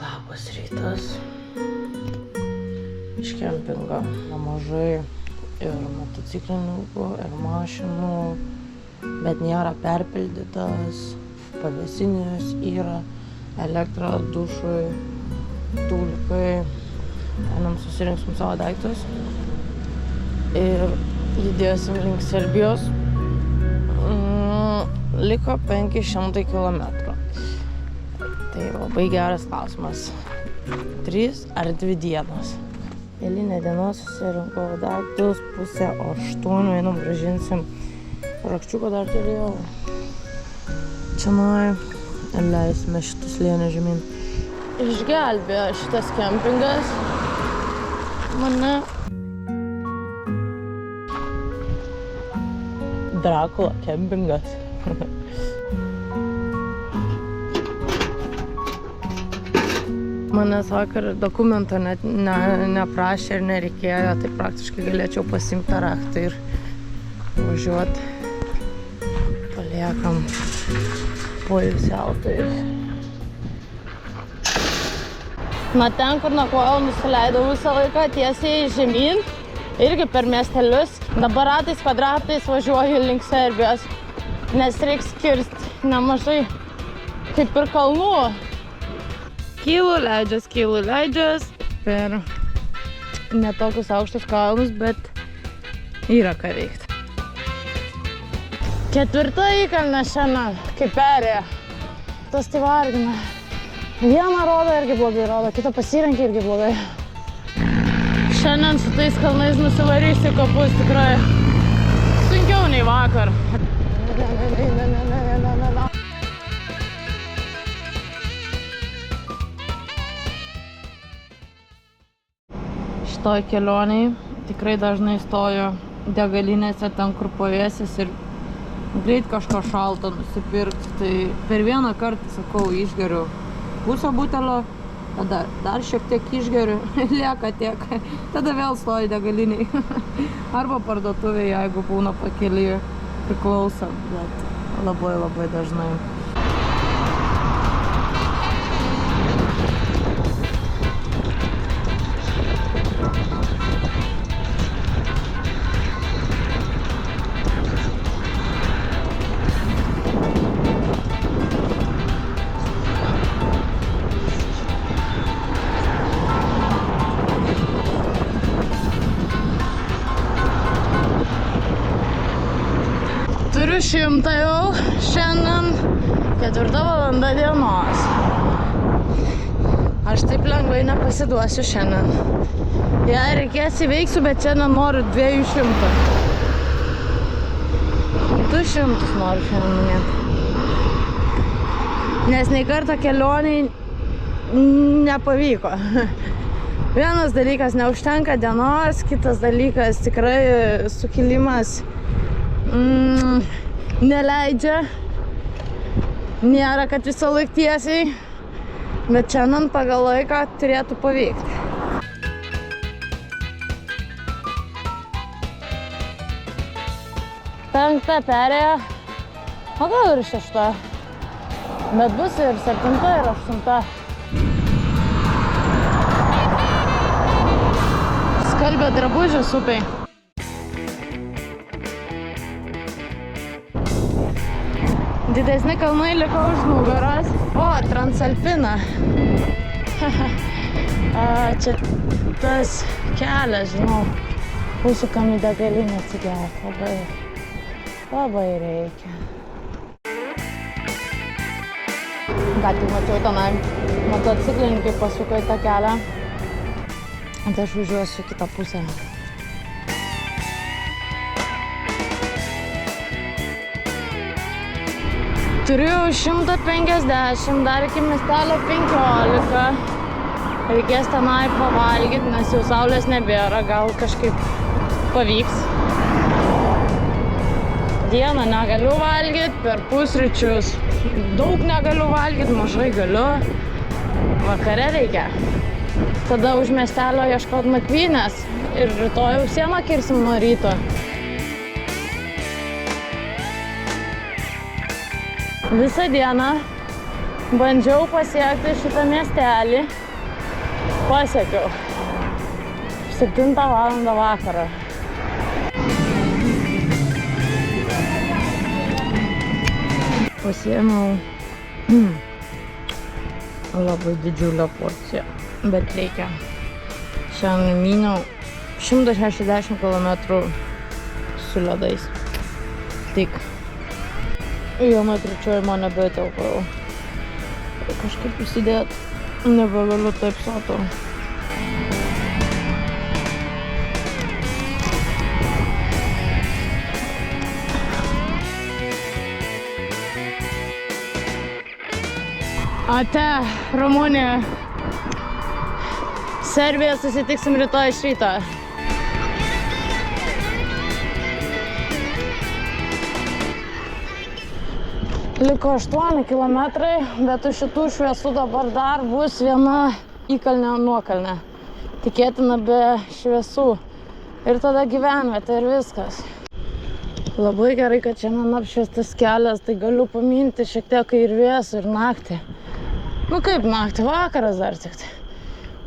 Labas rytas. Iš kempingo nemažai ir motociklininkų, ir mašinų, bet nėra perpildytas, pavėsinės yra, elektra dušui, tūlikai. Einam susirinksim savo daiktus ir judėsim link Serbijos. Liko 500 kilometrų. Tai labai geras klausimas. 3 ar 2 dienos. Eilinė diena, susirinkau daiktus, 7:30 einam grąžinsim. Rakčiuką dar turėjau. Čionai leisime šitus slėnį žemyn. Išgelbėjo šitas kempingas mane. Drakula kempingas. Manęs vakar dokumento net neprašė ir nereikėjo, tai praktiškai galėčiau pasiimti raktą ir važiuoti. Paliekam poilsiautojus. Na ten, kur nakvojau, nusileidau visą laiką tiesiai žemyn, irgi per miestelius. Dabar ratais kvadratais važiuoju link Serbijos, nes reiks kirsti nemažai kaip ir kalnų. Kylu, leidžias per netokius aukštus kalnus, bet yra ką veikti. 4 įkalnė šiandien, kaip perėjo. Tas tai vargina. Vieną rodo irgi blogai rodo, kitą pasirenkia irgi blogai. Šiandien su tais kalnais nusivarysiu kapus tikrai sunkiau nei vakar. Šitoj kelioniai tikrai dažnai stoju degalinėse ten, kur pavėsis ir greit kažko šalto nusipirkti. Tai per vieną kartą, sakau, išgeriu pusę butelio, tada dar šiek tiek išgeriu, lieka tiek, tada vėl stoju degaliniai. Arba parduotuvėje, jeigu būna pakely, priklauso, bet labai dažnai. Turiu 100 jau šiandien 4 valanda dienos. Aš taip lengvai nepasiduosiu šiandien. Jei reikės įveiksiu, bet šiandien noriu 200. 200 noriu šiandien minėti. Nes nei kartą kelioniai nepavyko. Vienas dalykas neužtenka dienos, kitas dalykas tikrai sukilimas neleidžia. Nėra, kad visą laik tiesiai, bet šiandien pagal laiką turėtų pavykti. 5 perėja, o gal ir 6, bet bus ir 7 ir 8. Skalbia drabužius upiai. Didesni kalnai liko už nugaros. O, Transalpina. Čia tas kelias, žinau. Užsukam į degalinę atsigerti. Labai reikia. Ką tik mačiau tenai motociklininkai pasuko į tą kelią. Tai aš važiuosiu kitą pusę. Turiu 150, dar iki miestelio 15. Reikės tenai pavalgyti, nes jau saulės nebėra, gal kažkaip pavyks. Dieną negaliu valgyti, per pusryčius daug negaliu valgyti, mažai galiu. Vakare reikia. Tada už miestelio ieškot nakvynės ir rytoj sieną kirsim nuo ryto. Visą dieną Bandžiau pasiekti šitą miestelį. Pasiekiau. 7 valandą vakaro. Pasiėmiau labai didžiulę porciją, bet reikia. Šiandien myniau 160 km su ledais. Tik. Viena trečioji man nebetelpau. Kažkaip įsidėt nebegaliu taip soto. Ate, Rumunija. Serbija, susitiksim rytoj iš ryto. Liko 8 kilometrai, bet iš šitų šviesų dabar dar bus viena įkalnė nuokalnė. Tikėtina be šviesų. Ir tada gyvenvietė ir viskas. Labai gerai, kad šiandien apšviestas kelias, tai galiu paminti šiek tiek ir vėsų ir naktį. Nu kaip naktį, vakaras dar tik tai.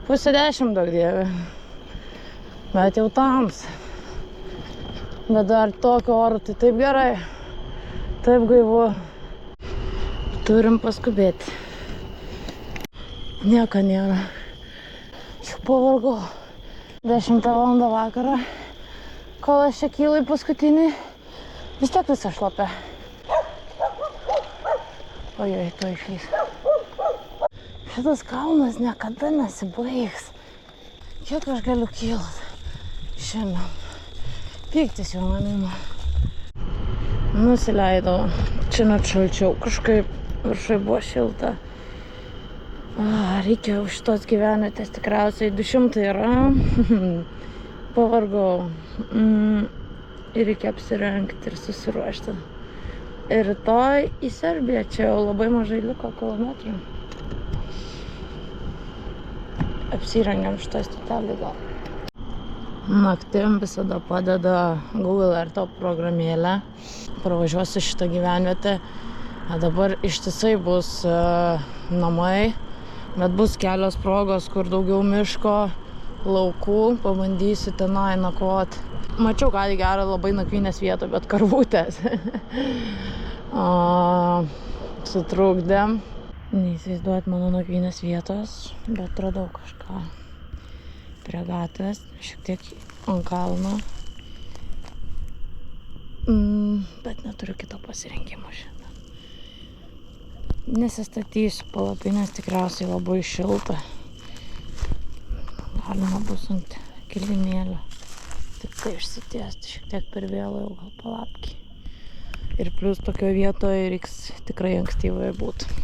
9:30 daug dievė. Bet jau tams. Bet dar tokio oro, tai taip gerai. Taip gaivu. Turim paskubėti. Nieko nėra. Jau pavargau. 10 valandą vakarą. Kol aš čia kylu į paskutinį, vis tiek visą šlapę. Ojoj, to išlys. Šitas kalnas niekada nesibaigs. Kiek aš galiu kilt šiandien? Pyktis jau manima. Nusileidau. Čia net šalčiau. Kažkaip viršai buvo šilta. Reikia už šitos gyvenvietės tikriausiai 200 yra. Pavargau. Ir reikia apsirengti ir susiruošti. Ir rytoj į Serbiją. Čia jau labai mažai liko kilometrų. Apsirengiam šitą stotelį gal. Naktim visada padeda Google Earth programėlę. Pravažiuosiu šitą gyvenvietę. Dabar ištisai bus namai, bet bus kelios progos, kur daugiau miško, laukų. Pabandysiu tenai nakvot. Mačiau, ką gerą labai nakvynės vietą, bet karvutės. Sutrukdėm. Neįsivaizduot mano nakvynės vietos, bet radau kažką prie gatvės, šiek tiek ant kalno. Bet neturiu kito pasirinkimo šiandien. Nesistatysiu palapinės, tikriausiai labai šilta. Galima bus ant kilimėlio. Tik tai išsitiesti, šiek tiek per vėlai, jau gal palapkį. Ir plius tokio vietoje reiks tikrai ankstyvai būti.